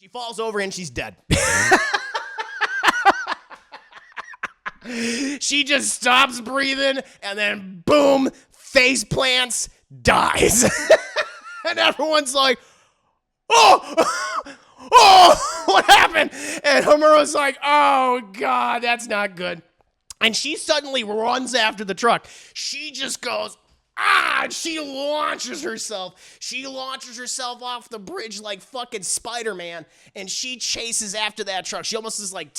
She falls over and she's dead. She just stops breathing and then boom, face plants, dies. And everyone's like, oh, what happened? And Homura's like, oh God, that's not good. And she suddenly runs after the truck. She just goes, and she launches herself. She launches herself off the bridge like fucking Spider-Man, and she chases after that truck. She almost is like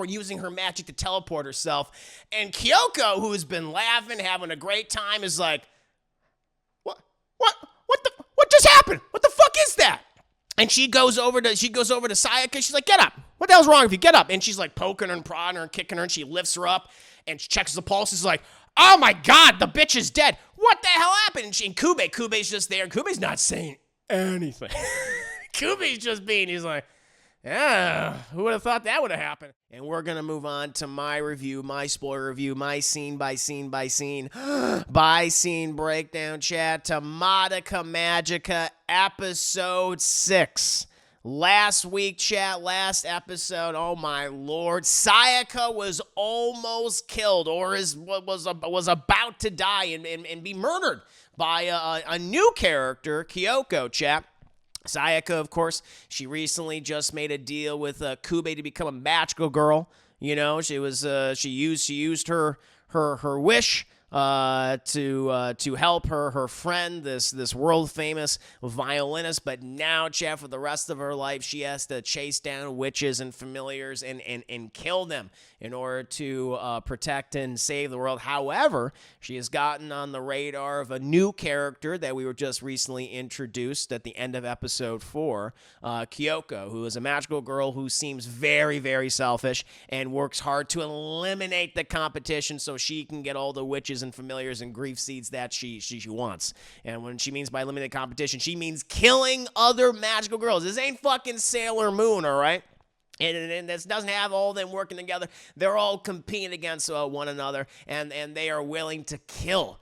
using her magic to teleport herself. And Kyoko, who has been laughing, having a great time, is like, what just happened? What the fuck is that? And she goes over to Sayaka. She's like, get up. What the hell's wrong with you? Get up. And she's like poking her and prodding her and kicking her, and she lifts her up and she checks the pulse. She's like, oh my God, the bitch is dead. What the hell happened? And Kyubey's just there. Kyubey's not saying anything. Kyubey's just he's like, yeah, who would have thought that would have happened? And we're going to move on to my review, my spoiler review, my scene by scene by scene breakdown, chat, to Madoka Magica episode 6. Last week, chat, last episode, oh my lord, Sayaka was almost killed, or was about to die and be murdered by a new character, Kyoko, chat. Sayaka, of course, she recently just made a deal with Kyubey to become a magical girl. You know, she used her wish to help her friend, this world famous violinist, but now, chat, for the rest of her life, she has to chase down witches and familiars and kill them in order to protect and save the world. However, she has gotten on the radar of a new character that we were just recently introduced at the end of episode 4, Kyoko, who is a magical girl who seems very, very selfish and works hard to eliminate the competition so she can get all the witches and familiars and grief seeds that she wants. And when she means by eliminating competition, she means killing other magical girls. This ain't fucking Sailor Moon, all right? And this doesn't have all of them working together. They're all competing against one another, and they are willing to kill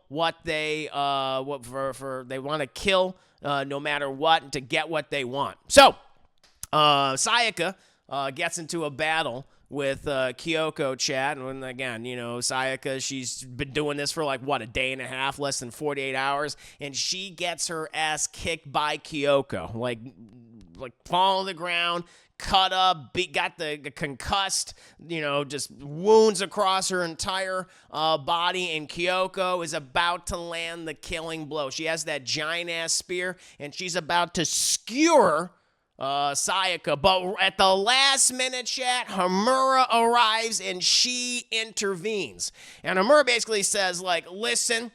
what they they want to kill no matter what, to get what they want. So Sayaka gets into a battle with Kyoko, chat, and again, you know, Sayaka, she's been doing this for like, what, a day and a half, less than 48 hours, and she gets her ass kicked by Kyoko, like fall on the ground, cut up, got the concussed, you know, just wounds across her entire body, and Kyoko is about to land the killing blow. She has that giant-ass spear, and she's about to skewer Sayaka, but at the last minute, chat, Homura arrives and she intervenes. And Homura basically says, like, listen,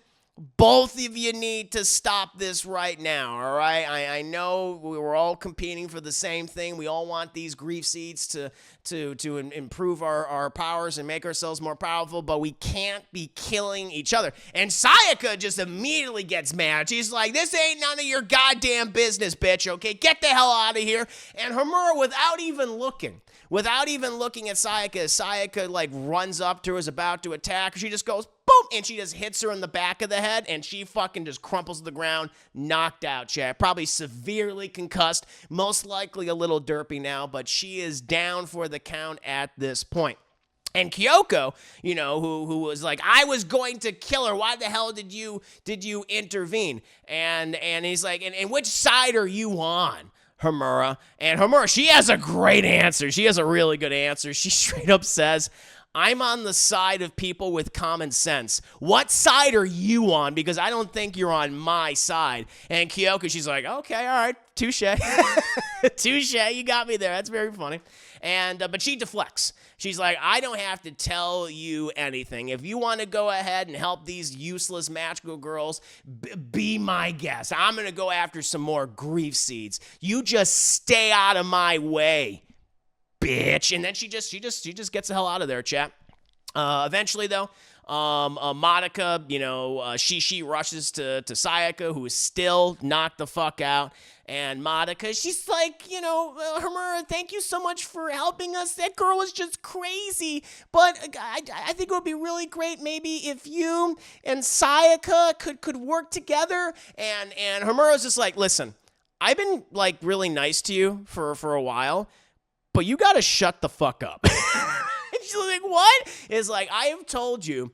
both of you need to stop this right now, all right? I know we were all competing for the same thing. We all want these grief seeds to improve our powers and make ourselves more powerful, but we can't be killing each other. And Sayaka just immediately gets mad. She's like, this ain't none of your goddamn business, bitch, okay? Get the hell out of here. And Homura, without even looking at Sayaka, like, runs up to her, is about to attack her. She just goes, boom, and she just hits her in the back of the head, and she fucking just crumples to the ground, knocked out, chat. Probably severely concussed, most likely a little derpy now, but she is down for the count at this point. And Kyoko, you know, who was like, I was going to kill her. Why the hell did you intervene? And he's like, and which side are you on, Homura? And Homura, she has a great answer. She has a really good answer. She straight up says, I'm on the side of people with common sense. What side are you on? Because I don't think you're on my side. And Kyoko, she's like, okay, all right, touche. Touche, you got me there. That's very funny. And but she deflects. She's like, I don't have to tell you anything. If you want to go ahead and help these useless magical girls, be my guest. I'm going to go after some more grief seeds. You just stay out of my way, bitch. And then she just gets the hell out of there, chat. Eventually, though, Madoka, you know, she rushes to Sayaka, who is still knocked the fuck out. And Madoka, she's like, you know, Herman, thank you so much for helping us. That girl was just crazy. But I think it would be really great maybe if you and Sayaka could work together. And Herman was just like, listen, I've been like really nice to you for a while, but you gotta shut the fuck up. And she's like, what? It's like, I have told you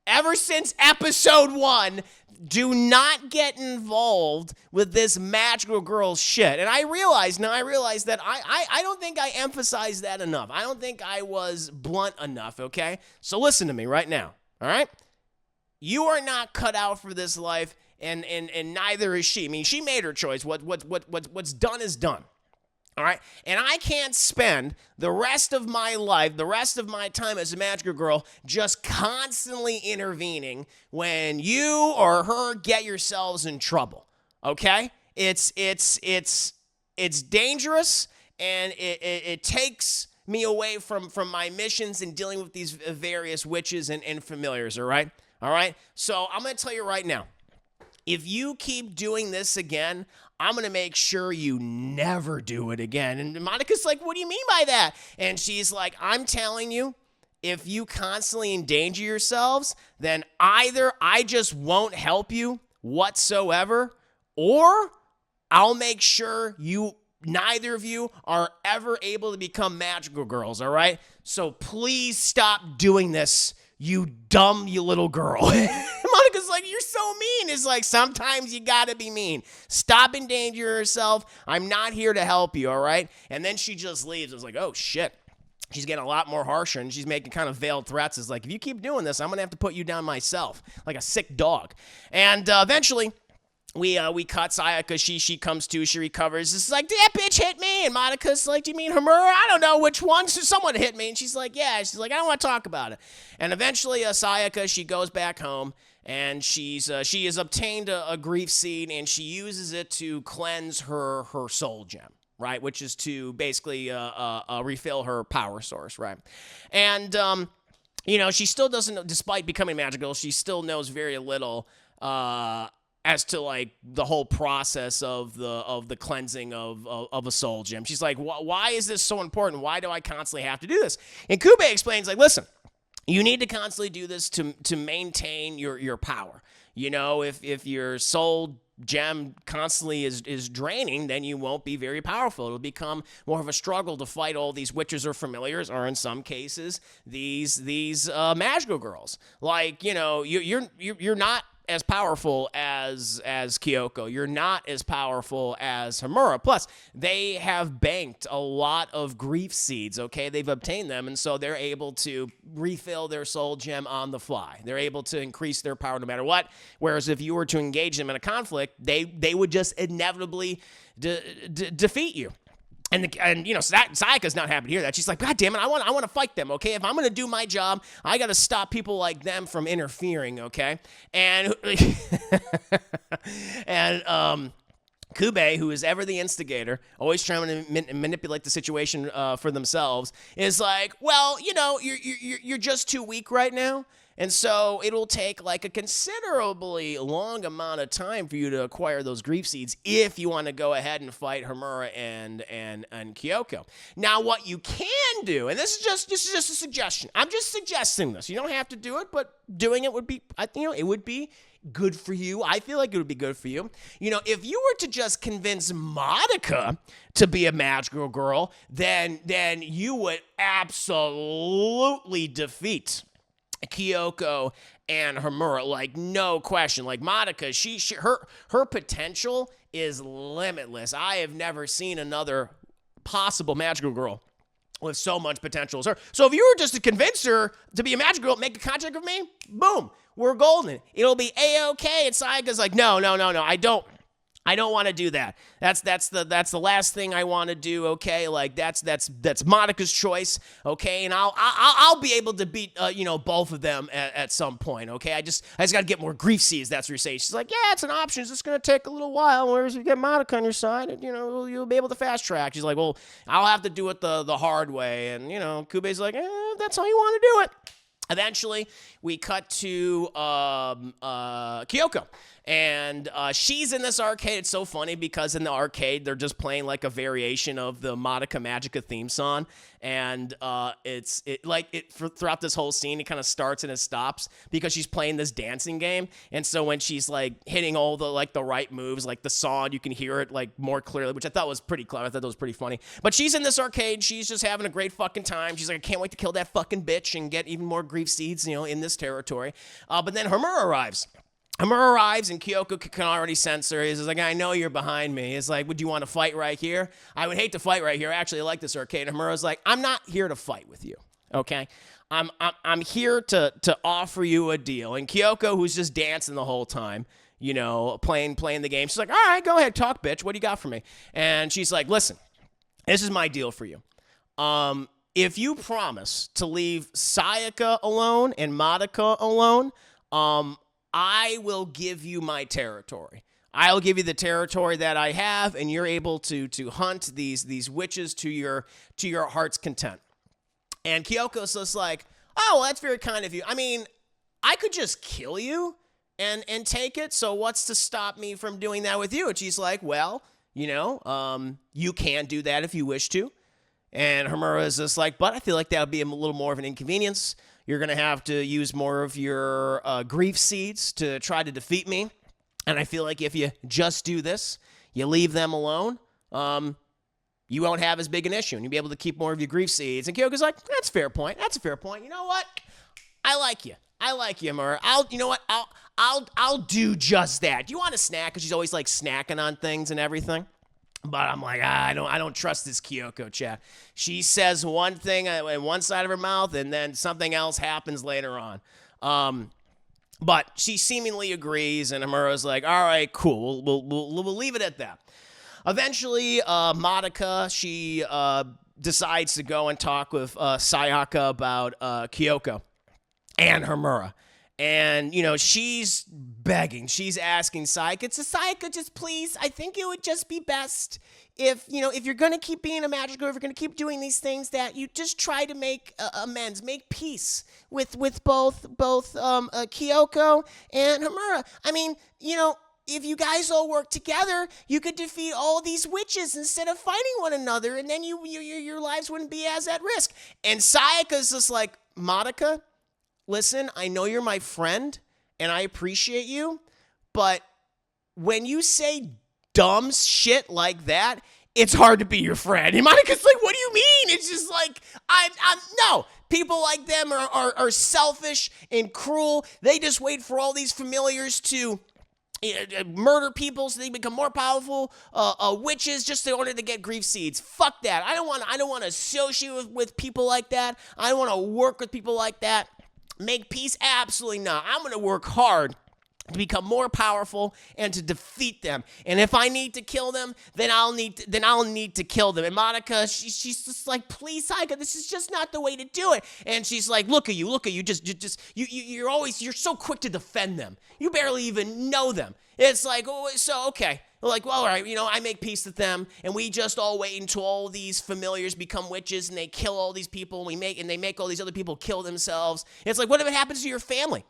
ever since episode 1, do not get involved with this magical girl shit. And I realize that I don't think I emphasized that enough. I don't think I was blunt enough, okay? So listen to me right now, all right? You are not cut out for this life, and neither is she. I mean, she made her choice. What's done is done. All right? And I can't spend the rest of my life, the rest of my time as a magical girl, just constantly intervening when you or her get yourselves in trouble. Okay? It's dangerous, and it takes me away from my missions and dealing with these various witches and familiars, all right? All right? So I'm going to tell you right now, if you keep doing this again, I'm going to make sure you never do it again. And Monica's like, what do you mean by that? And she's like, I'm telling you, if you constantly endanger yourselves, then either I just won't help you whatsoever, or I'll make sure neither of you are ever able to become magical girls, all right? So please stop doing this, you little girl. Monica's like, you're so mean. It's like, sometimes you gotta be mean. Stop endangering yourself. I'm not here to help you, all right? And then she just leaves. I was like, oh, shit. She's getting a lot more harsher, and she's making kind of veiled threats. It's like, if you keep doing this, I'm gonna have to put you down myself, like a sick dog. And eventually, we cut Sayaka. She comes to, she recovers. It's like, that bitch hit me. And Monica's like, do you mean Herman? I don't know which one. So someone hit me. And she's like, yeah. She's like, I don't want to talk about it. And eventually, Sayaka, she goes back home, and she has obtained a grief seed, and she uses it to cleanse her soul gem, right? Which is to basically refill her power source, right? And she still doesn't, despite becoming magical, she still knows very little as to like the whole process of the cleansing of a soul gem. She's like, why is this so important? Why do I constantly have to do this? And Kyubey explains, like, listen, you need to constantly do this to maintain your power. You know, if your soul gem constantly is draining, then you won't be very powerful. It'll become more of a struggle to fight all these witches or familiars, or in some cases, these magical girls. Like, you're not as powerful as Kyoko. You're not as powerful as Hamura. Plus, they have banked a lot of grief seeds, okay? They've obtained them, and so they're able to refill their soul gem on the fly. They're able to increase their power no matter what, whereas if you were to engage them in a conflict, they would just inevitably defeat you. And Sayaka's not happy to hear that. She's like, God damn it, I want to fight them, okay? If I'm going to do my job, I got to stop people like them from interfering, okay? And Kyubey, who is ever the instigator, always trying to manipulate the situation for themselves, is like, well, you're just too weak right now. And so it'll take like a considerably long amount of time for you to acquire those grief seeds if you want to go ahead and fight Hamura and Kyoko. Now, what you can do, and this is just a suggestion. I'm just suggesting this. You don't have to do it, but doing it would be, it would be good for you. I feel like it would be good for you. If you were to just convince Madoka to be a magical girl, then you would absolutely defeat Kyoko and Hamura, like, no question. Like, Madoka, her potential is limitless. I have never seen another possible magical girl with so much potential as her. So if you were just to convince her to be a magical girl, make a contract with me, boom, we're golden. It'll be A-okay. And Sayaka's like, no, I don't want to do that. That's the last thing I want to do. Okay, like that's Madoka's choice. Okay, and I'll be able to beat both of them at some point. Okay, I just got to get more grief seeds. That's what you're saying. She's like, yeah, it's an option. It's just gonna take a little while. Whereas if you get Madoka on your side, and, you'll be able to fast track. She's like, well, I'll have to do it the hard way. And Kyubey's like, that's how you want to do it. Eventually, we cut to Kyoko, And she's in this arcade. It's so funny because in the arcade, they're just playing like a variation of the Madoka Magica theme song. And throughout this whole scene, it kind of starts and it stops because she's playing this dancing game. And so when she's like hitting all the right moves, like the song, you can hear it like more clearly, which I thought was pretty clever. I thought that was pretty funny. But she's in this arcade. She's just having a great fucking time. She's like, I can't wait to kill that fucking bitch and get even more grief seeds, in this territory. But then Homura arrives. Homura arrives and Kyoko can already sense her. He's like, I know you're behind me. He's like, would you want to fight right here? I would hate to fight right here. Actually, I like this arcade. And Homura's like, I'm not here to fight with you, okay? I'm here to offer you a deal. And Kyoko, who's just dancing the whole time, playing the game, she's like, all right, go ahead, talk, bitch. What do you got for me? And she's like, listen, this is my deal for you. If you promise to leave Sayaka alone and Madoka alone, I will give you my territory. I'll give you the territory that I have, and you're able to hunt these witches to your heart's content. And Kyoko's just like, oh, well, that's very kind of you. I mean, I could just kill you and take it, so what's to stop me from doing that with you? And she's like, well, you can do that if you wish to. And Homura is just like, but I feel like that would be a little more of an inconvenience. You're going to have to use more of your grief seeds to try to defeat me. And I feel like if you just do this, you leave them alone, you won't have as big an issue. And you'll be able to keep more of your grief seeds. And Kyoko's like, that's a fair point. That's a fair point. You know what? I like you. I like you, Homura. I'll do just that. Do you want a snack? Because she's always like snacking on things and everything. But I'm like, I don't trust this Kyoko chat. She says one thing in one side of her mouth, and then something else happens later on. But she seemingly agrees, and Homura's like, all right, cool. We'll leave it at that. Eventually, Madoka, she decides to go and talk with Sayaka about Kyoko and Homura. And, she's begging. She's asking Sayaka, just please, I think it would just be best if you're going to keep being a magic girl, if you're going to keep doing these things, that you just try to make amends, make peace with both Kyoko and Homura. I mean, if you guys all work together, you could defeat all these witches instead of fighting one another, and then your lives wouldn't be as at risk. And Sayaka's just like, Madoka, listen, I know you're my friend, and I appreciate you, but when you say dumb shit like that, it's hard to be your friend. And Monica's like, what do you mean? It's just like, no. People like them are selfish and cruel. They just wait for all these familiars to murder people so they become more powerful witches just in order to get grief seeds. Fuck that. I don't want to associate with people like that. I don't want to work with people like that. Make peace? Absolutely not. I'm going to work hard to become more powerful and to defeat them. And if I need to kill them, then I'll need to kill them. And Madoka, she's just like, please, Sayaka, this is just not the way to do it. And she's like, look at you, you're so quick to defend them. You barely even know them. It's like, oh, so okay. Like, well, all right, I make peace with them, and we just all wait until all these familiars become witches, and they kill all these people, and they make all these other people kill themselves. It's like, what if it happens to your family?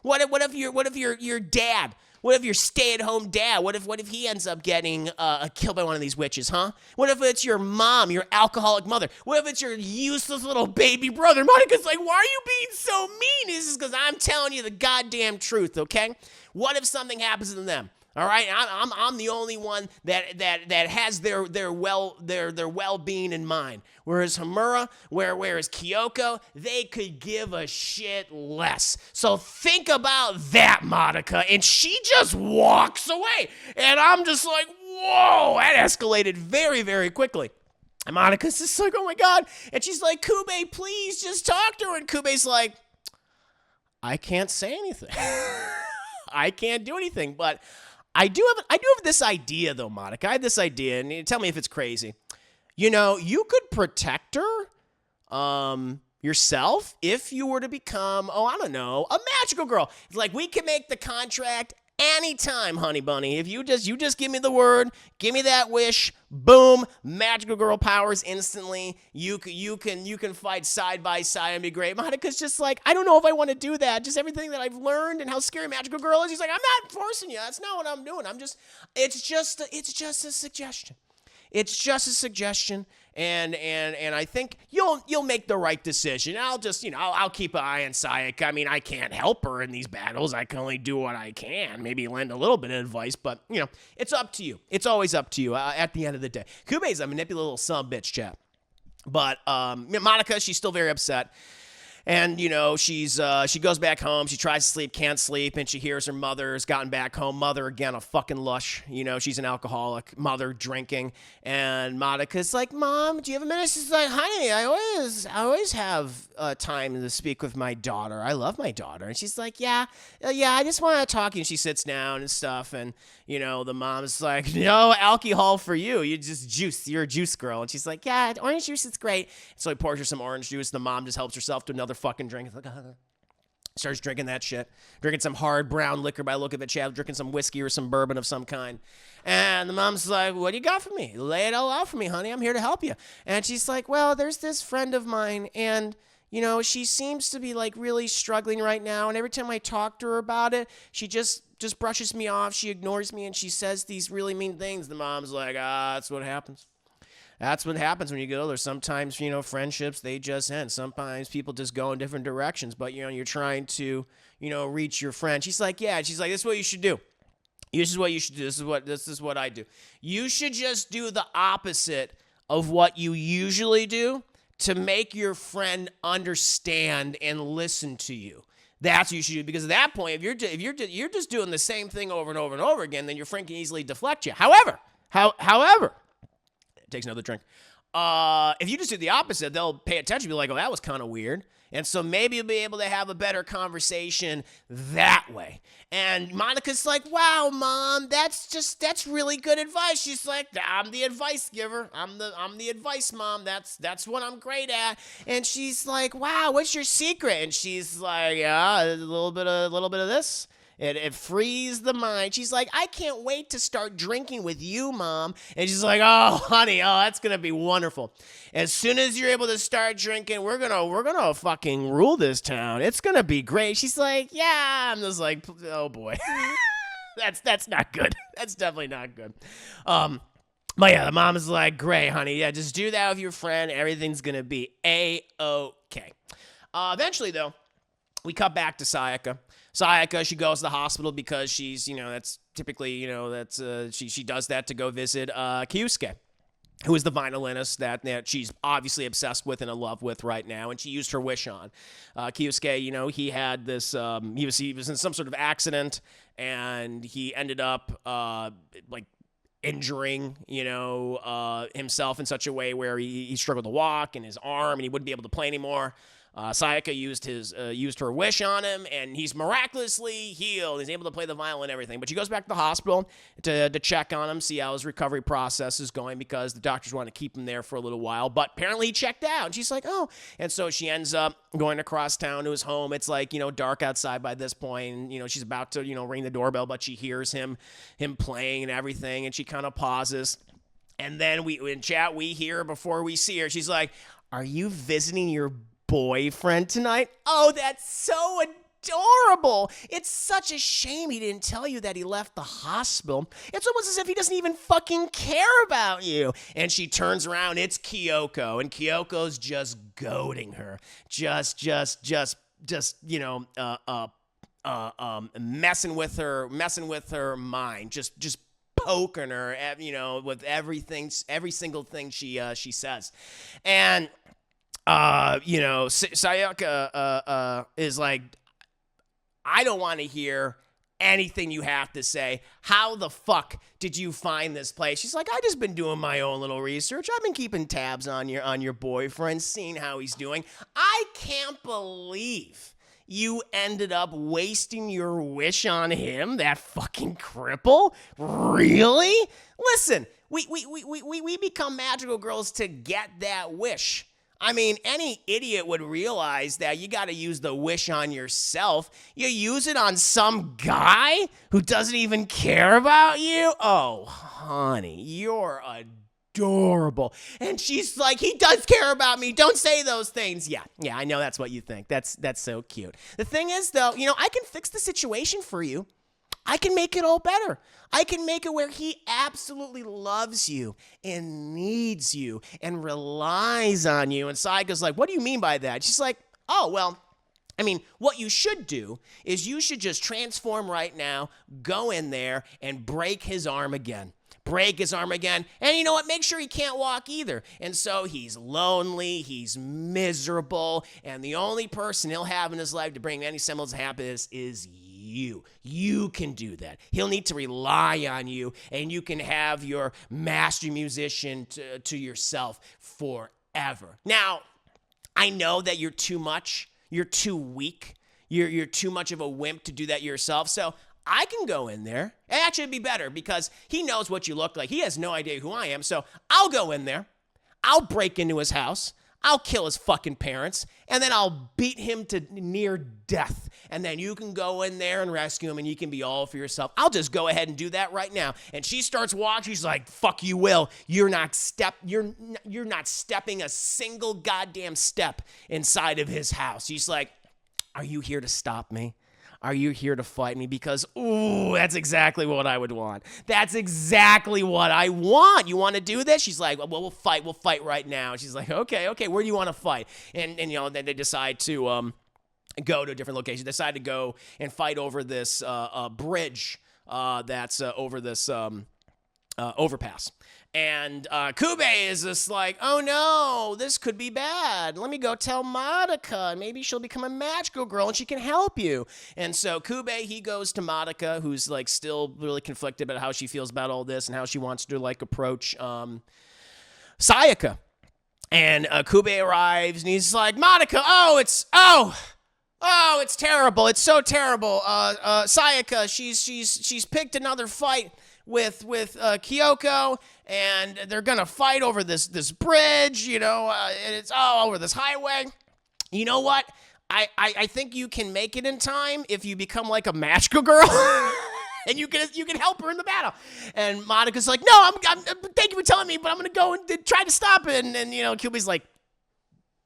What if your dad? What if your stay-at-home dad? What if he ends up getting killed by one of these witches? What if it's your mom, your alcoholic mother? What if it's your useless little baby brother? Monica's like, why are you being so mean? This is because I'm telling you the goddamn truth, okay? What if something happens to them? All right, I'm the only one that has their well-being in mind. Whereas Homura, whereas Kyoko, they could give a shit less. So think about that, Madoka. And she just walks away, and I'm just like, whoa, that escalated very, very quickly. And Monika's just like, oh my god, and she's like, Kyubey, please just talk to her. And Kyubey's like, I can't say anything. I can't do anything, but I do have this idea, though, Madoka. I have this idea, and tell me if it's crazy. You could protect her yourself if you were to become, a magical girl. It's like, we can make the contract Anytime, honey bunny. If you just give me the word, give me that wish, boom, magical girl powers instantly. You can fight side by side and be great. Monica's just like, I don't know if I want to do that. Just everything that I've learned and how scary magical girl is. He's like, I'm not forcing you. That's not what I'm doing. It's just a suggestion. It's just a suggestion, and I think you'll make the right decision. I'll keep an eye on Sayaka. I mean, I can't help her in these battles. I can only do what I can. Maybe lend a little bit of advice, but it's up to you. It's always up to you. At the end of the day, Kyubey's a manipulative little son of a bitch, chap. But Madoka, she's still very upset. And, she goes back home. She tries to sleep, can't sleep, and she hears her mother's gotten back home. Mother, again, a fucking lush. She's an alcoholic. Mother drinking. And Madoka's like, Mom, do you have a minute? She's like, honey, I always have time to speak with my daughter. I love my daughter. And she's like, yeah, I just want to talk. And she sits down and stuff. And, the mom's like, no alcohol for you. You just juice. You're a juice girl. And she's like, yeah, orange juice is great. So he pours her some orange juice. The mom just helps herself to another fucking drink. It's like, starts drinking that shit. Drinking some hard brown liquor by the look of it. Chad drinking some whiskey or some bourbon of some kind. And the mom's like, what do you got for me? Lay it all out for me, honey. I'm here to help you. And she's like, well, there's this friend of mine, and she seems to be like really struggling right now. And every time I talk to her about it, she just brushes me off. She ignores me, and she says these really mean things. The mom's like, that's what happens. That's what happens when you get older. Sometimes, friendships, they just end. Sometimes people just go in different directions, but, you're trying to, reach your friend. She's like, yeah. She's like, this is what you should do. This is what you should do. This is what I do. You should just do the opposite of what you usually do to make your friend understand and listen to you. That's what you should do, because at that point, if you're just doing the same thing over and over and over again, then your friend can easily deflect you. However, takes another drink. If you just do the opposite, they'll pay attention and be like, oh, that was kind of weird. And so maybe you'll be able to have a better conversation that way. And Monica's like, wow, Mom, that's really good advice. She's like, I'm the advice giver. I'm the advice mom. That's what I'm great at. And she's like, wow, what's your secret? And she's like, yeah, a little bit of this. It frees the mind. She's like, I can't wait to start drinking with you, Mom. And she's like, oh, honey, that's gonna be wonderful. As soon as you're able to start drinking, we're gonna fucking rule this town. It's gonna be great. She's like, yeah. I'm just like, oh boy, that's not good. That's definitely not good. But yeah, the mom is like, great, honey. Yeah, just do that with your friend. Everything's gonna be A-okay. Eventually, though, we cut back to Sayaka. Sayaka, she goes to the hospital because she's, that's typically, she does that to go visit Kyusuke, who is the violinist that she's obviously obsessed with and in love with right now, and she used her wish on. Kyusuke, he had this, he was in some sort of accident, and he ended up, injuring, himself in such a way where he struggled to walk, and his arm, and he wouldn't be able to play anymore. Sayaka used her wish on him, and he's miraculously healed. He's able to play the violin and everything. But she goes back to the hospital to check on him, see how his recovery process is going, because the doctors want to keep him there for a little while. But apparently he checked out, and she's like, oh. And so she ends up going across town to his home. It's like, dark outside by this point, and, she's about to, ring the doorbell, but she hears him playing and everything, and she kind of pauses. And then in chat, we hear before we see her, she's like, are you visiting your boyfriend tonight? Oh, that's so adorable. It's such a shame he didn't tell you that he left the hospital. It's almost as if he doesn't even fucking care about you. And she turns around, it's Kyoko, and Kyoko's just goading her. Just messing with her mind. Just poking her at, with everything, every single thing she says. And Sayaka is like, I don't want to hear anything you have to say. How the fuck did you find this place? She's like, I just been doing my own little research. I've been keeping tabs on your boyfriend, seeing how he's doing. I can't believe you ended up wasting your wish on him, that fucking cripple. Really? Listen, we become magical girls to get that wish. I mean, any idiot would realize that you got to use the wish on yourself. You use it on some guy who doesn't even care about you? Oh, honey, you're adorable. And she's like, he does care about me. Don't say those things. Yeah, I know that's what you think. That's so cute. The thing is, though, I can fix the situation for you. I can make it all better. I can make it where he absolutely loves you and needs you and relies on you. And Sayaka's like, what do you mean by that? She's like, oh, well, I mean, what you should do is you should just transform right now, go in there and break his arm again. Break his arm again. And you know what? Make sure he can't walk either. And so he's lonely, he's miserable, and the only person he'll have in his life to bring any semblance of happiness is you. You can do that. He'll need to rely on you, and you can have your master musician to yourself forever. Now, I know that you're too much. You're too weak. You're too much of a wimp to do that yourself. So I can go in there. Actually, it'd be better because he knows what you look like. He has no idea who I am. So I'll go in there. I'll break into his house. I'll kill his fucking parents. And then I'll beat him to near death. And then you can go in there and rescue him and you can be all for yourself. I'll just go ahead and do that right now. And she starts walking. She's like, fuck you, Will. You're not stepping a single goddamn step inside of his house. She's like, are you here to stop me? Are you here to fight me? Because, ooh, that's exactly what I would want. That's exactly what I want. You want to do this? She's like, well, we'll fight. We'll fight right now. She's like, okay, where do you want to fight? And then they decide to go to a different location. They decide to go and fight over this bridge that's over this overpass. And Kyubey is just like, oh no, this could be bad. Let me go tell Madoka. Maybe she'll become a magical girl and she can help you. And so Kyubey, he goes to Madoka, who's like still really conflicted about how she feels about all this and how she wants to like approach Sayaka. And Kyubey arrives and he's like, Madoka, it's terrible. It's so terrible. Sayaka, she's picked another fight with Kyoko, and they're gonna fight over this bridge, and it's all over this highway. You know what? I think you can make it in time if you become like a magical girl, and you can help her in the battle. And Madoka's like, no, I'm thank you for telling me, but I'm gonna go and try to stop it. And Kyubey's like,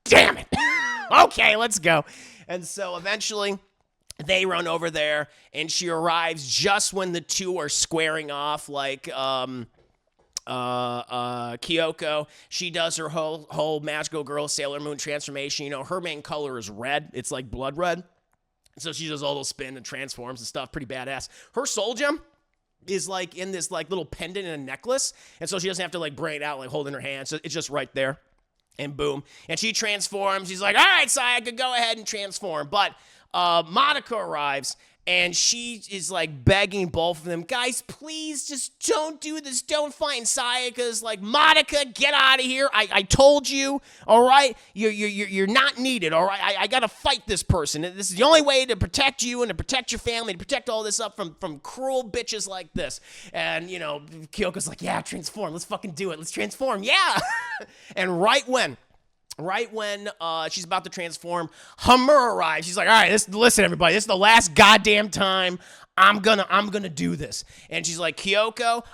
damn it. Okay, let's go. And so eventually they run over there, and she arrives just when the two are squaring off, like Kyoko. She does her whole magical girl Sailor Moon transformation. Her main color is red. It's like blood red. So she does all those spin and transforms and stuff. Pretty badass. Her soul gem is like in this like little pendant in a necklace, and so she doesn't have to like bring it out like holding her hand. So it's just right there, and boom. And she transforms. She's like, all right, Sayaka, go ahead and transform. But Madoka arrives, and she is like begging both of them, guys, please just don't do this. Don't fight. And Sayaka's like, Madoka, get out of here. I told you, all right? You're not needed, all right? I got to fight this person. This is the only way to protect you and to protect your family, to protect all this up from cruel bitches like this. And, Kyoko's like, yeah, transform. Let's fucking do it. Let's transform. Yeah. And right when she's about to transform, Herman arrives. She's like, all right, listen, everybody, this is the last goddamn time I'm gonna do this. And she's like, Kyoko,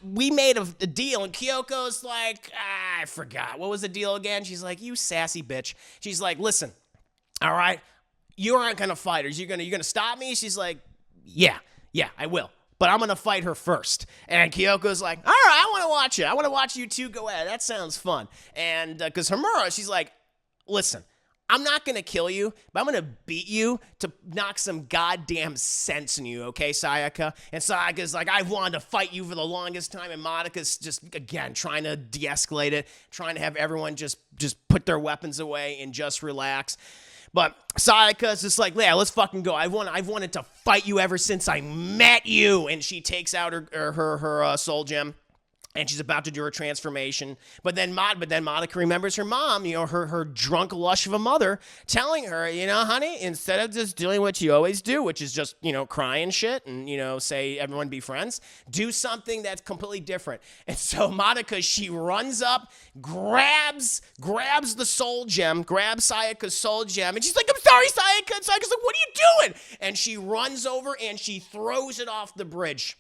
we made a deal. And Kyoko's like, I forgot. What was the deal again? She's like, you sassy bitch. She's like, listen, all right, you aren't gonna fight her. You're gonna stop me? She's like, yeah, I will. But I'm going to fight her first. And Kyoko's like, all right, I want to watch it. I want to watch you two go at it. That sounds fun. And because Herman, she's like, listen, I'm not going to kill you, but I'm going to beat you to knock some goddamn sense in you, okay, Sayaka? And Sayaka's like, I've wanted to fight you for the longest time. And Madoka's just, again, trying to de-escalate it, trying to have everyone just put their weapons away and just relax. But Sayaka's just like, yeah, let's fucking go. I've wanted to fight you ever since I met you. And she takes out her soul gem. and she's about to do her transformation. But then Madoka remembers her mom, her drunk lush of a mother, telling her, honey, instead of just doing what you always do, which is just, cry and shit and, say everyone be friends, do something that's completely different. And so Madoka, she runs up, grabs the soul gem, grabs Sayaka's soul gem, and she's like, I'm sorry, Sayaka. And Sayaka's like, what are you doing? And she runs over and she throws it off the bridge.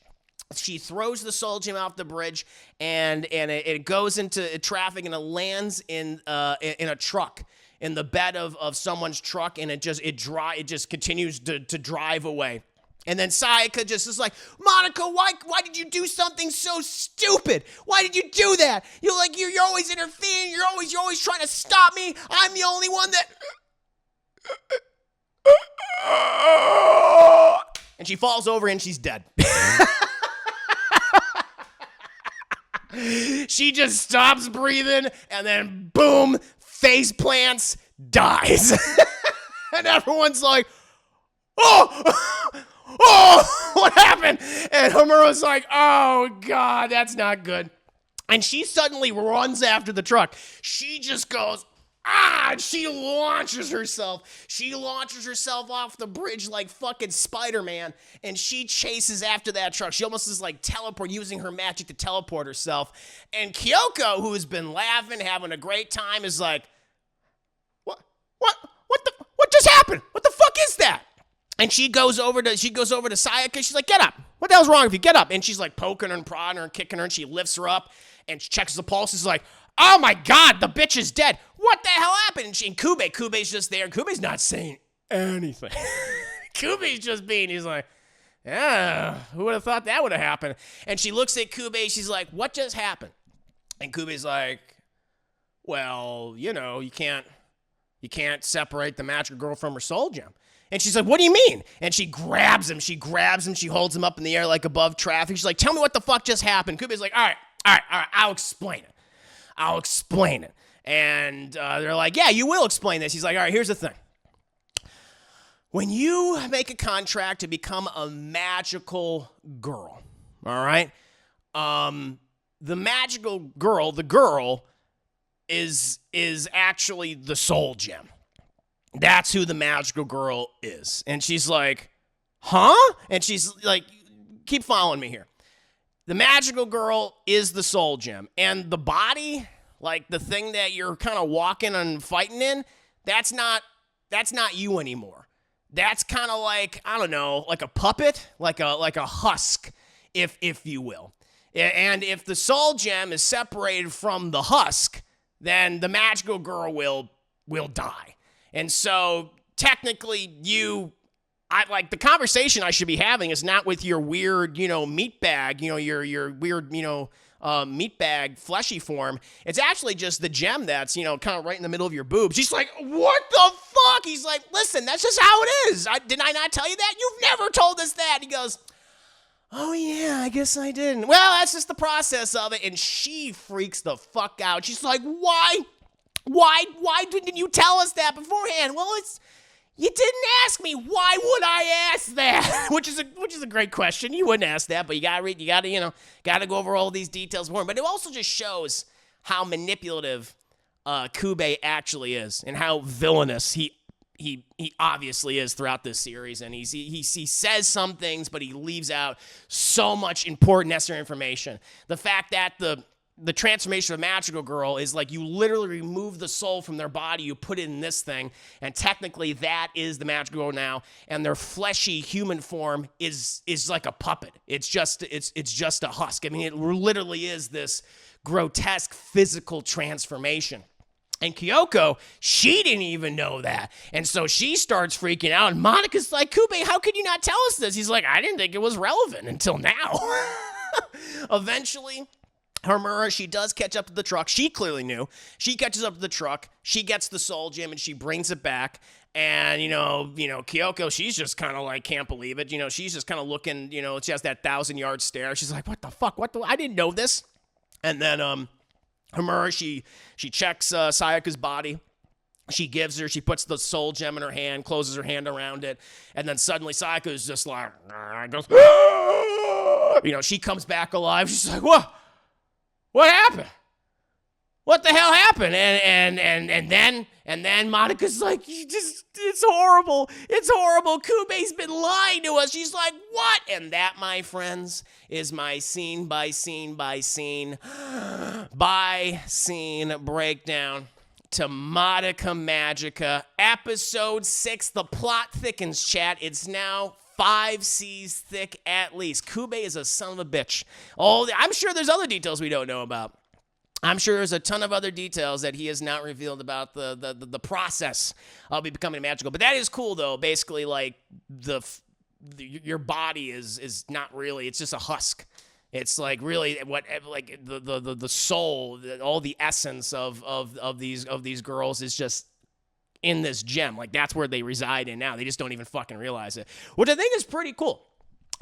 She throws the soul gem off the bridge, and it goes into traffic, and it lands in a truck, in the bed of someone's truck, and it just continues to drive away. And then Sayaka just is like, Madoka, why did you do something so stupid? Why did you do that? You're always interfering. You're always trying to stop me. I'm the only one that. And she falls over and she's dead. She just stops breathing, and then boom, face plants, dies. And everyone's like, oh, what happened? And Homura's like, oh God, that's not good. And she suddenly runs after the truck. She just goes, and she launches herself. She launches herself off the bridge like fucking Spider-Man, and she chases after that truck. She almost is like using her magic to teleport herself. And Kyoko, who's been laughing, having a great time, is like, what just happened? What the fuck is that? And she goes over to Sayaka. She's like, get up. What the hell's wrong with you? Get up. And she's like poking her and prodding her and kicking her, and she lifts her up and she checks the pulse. She's like, oh my God, the bitch is dead. What the hell happened? And Kyubey's just there. Kyubey's not saying anything. Kyubey's just he's like, yeah, who would have thought that would have happened? And she looks at Kyubey. She's like, what just happened? And Kyubey's like, well, you can't separate the magical girl from her soul gem. And she's like, what do you mean? And she grabs him. She holds him up in the air like above traffic. She's like, tell me what the fuck just happened. Kyubey's like, all right, I'll explain it. And they're like, yeah, you will explain this. He's like, all right, here's the thing. When you make a contract to become a magical girl, all right, the magical girl, the girl, is actually the soul gem. That's who the magical girl is. And she's like, huh? And she's like, keep following me here. The magical girl is the soul gem. And the body, like the thing that you're kind of walking and fighting in, that's not you anymore. That's kind of like, I don't know, like a puppet, like a husk, if you will. And if the soul gem is separated from the husk, then the magical girl will die. And so technically the conversation I should be having is not with your weird, meat bag, your weird, meat bag fleshy form. It's actually just the gem that's, kind of right in the middle of your boobs. She's like, what the fuck? He's like, listen, that's just how it is. Didn't I not tell you that? You've never told us that. He goes, oh yeah, I guess I didn't. Well, that's just the process of it. And she freaks the fuck out. She's like, why didn't you tell us that beforehand? Well, you didn't ask me. Why would I ask that? which is a great question. You wouldn't ask that, but you gotta go over all these details more. But it also just shows how manipulative Kyubey actually is, and how villainous he obviously is throughout this series. And he says some things, but he leaves out so much important necessary information. The fact that the transformation of a magical girl is like you literally remove the soul from their body, you put it in this thing, and technically that is the magical girl now, and their fleshy human form is like a puppet. It's just a husk. I mean, it literally is this grotesque physical transformation. And Kyoko, she didn't even know that. And so she starts freaking out, and Monika's like, Kyubey, how could you not tell us this? He's like, I didn't think it was relevant until now. Eventually, Homura, she does catch up to the truck. She clearly knew. She catches up to the truck. She gets the soul gem and she brings it back. And, Kyoko, she's just kind of like, can't believe it. She's just kind of looking, she has that 1,000-yard stare. She's like, what the fuck? I didn't know this. And then Homura, she checks Sayaka's body. She puts the soul gem in her hand, closes her hand around it. And then suddenly Sayaka is just like, goes, she comes back alive. She's like, what? What happened? What the hell happened? And then Monica's like, it's horrible. It's horrible. Kyubey's been lying to us. She's like, what? And that, my friends, is my scene by scene breakdown to Madoka Magica, episode 6. The plot thickens, chat. It's now 5 C's thick at least. Kyubey is a son of a bitch. I'm sure there's other details we don't know about. I'm sure there's a ton of other details that he has not revealed about the process of becoming magical. But that is cool, though. Basically, like, your body is not really, it's just a husk. It's like really what, like, the soul, all the essence of these girls is just in this gem. Like, that's where they reside in now. They just don't even fucking realize it, which I think is pretty cool.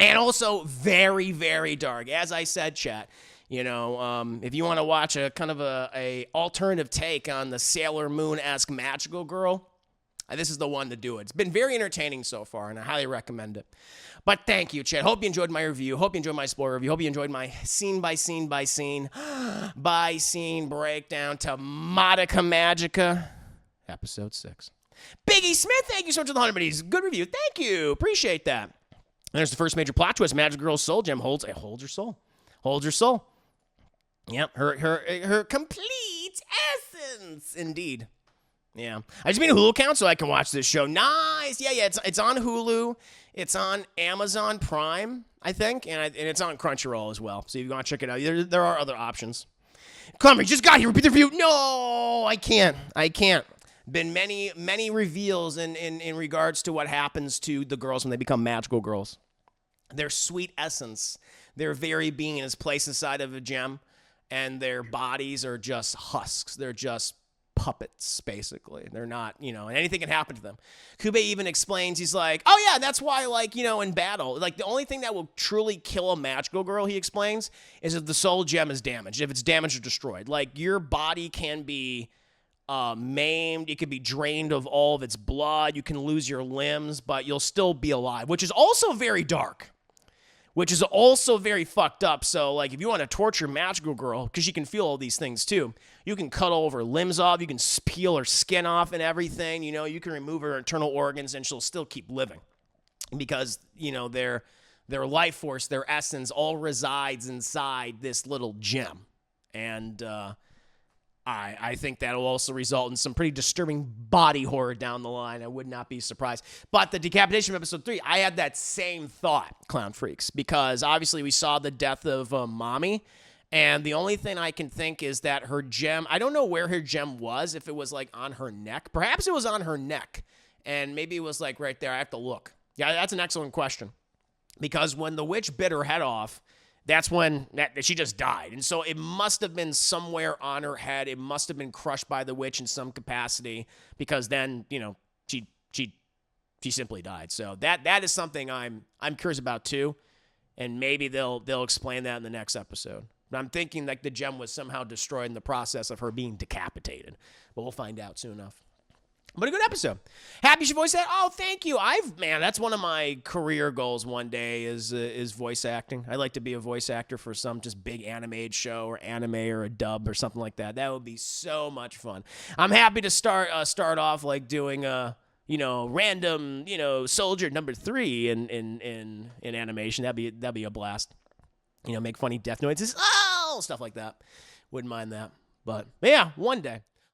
And also very, very dark. As I said, chat, you know, if you want to watch a kind of a alternative take on the Sailor Moon-esque magical girl, this is the one to do it. It's been very entertaining so far, and I highly recommend it. But thank you, chat. Hope you enjoyed my review. Hope you enjoyed my spoiler review. Hope you enjoyed my scene by scene breakdown to Madoka Magica, episode 6. Biggie Smith, thank you so much for the 100 buddies. Good review. Thank you. Appreciate that. And there's the first major plot twist. Magic Girl's soul gem holds your soul. Holds your soul. Yep, her complete essence, indeed. Yeah, I just made a Hulu account so I can watch this show. Nice, yeah. It's on Hulu. It's on Amazon Prime, I think, and it's on Crunchyroll as well. So if you want to check it out, there are other options. Come, you just got here. Repeat the review. No, I can't. Been many reveals in regards to what happens to the girls when they become magical girls. Their sweet essence, their very being is placed inside of a gem. And their bodies are just husks. They're just puppets, basically. They're not, and anything can happen to them. Kyubey even explains, he's like, oh yeah, that's why, like, in battle, like, the only thing that will truly kill a magical girl, he explains, is if the soul gem is damaged, if it's damaged or destroyed. Like, your body can be maimed, it could be drained of all of its blood, you can lose your limbs, but you'll still be alive, which is also very dark. Which is also very fucked up. So, like, if you want to torture magical girl, because she can feel all these things too, you can cut all of her limbs off, you can peel her skin off and everything, you can remove her internal organs and she'll still keep living. Because, their life force, their essence all resides inside this little gem. And, I think that'll also result in some pretty disturbing body horror down the line. I would not be surprised. But the decapitation of episode 3, I had that same thought, Clown Freaks, because obviously we saw the death of Mommy, and the only thing I can think is that her gem, I don't know where her gem was, if it was like on her neck. Perhaps it was on her neck, and maybe it was like right there. I have to look. Yeah, that's an excellent question, because when the witch bit her head off, that's when she just died. And so it must have been somewhere on her head. It must have been crushed by the witch in some capacity, because then, she simply died. So that is something I'm curious about too. And maybe they'll explain that in the next episode. But I'm thinking like the gem was somehow destroyed in the process of her being decapitated. But we'll find out soon enough. But a good episode. Happy she voiced that. Oh, thank you. That's one of my career goals one day is voice acting. I'd like to be a voice actor for some just big animated show or anime or a dub or something like that. That would be so much fun. I'm happy to start off like doing random, soldier number 3 in animation. That'd be a blast. Make funny death noises. Oh, stuff like that. Wouldn't mind that. But yeah, one day.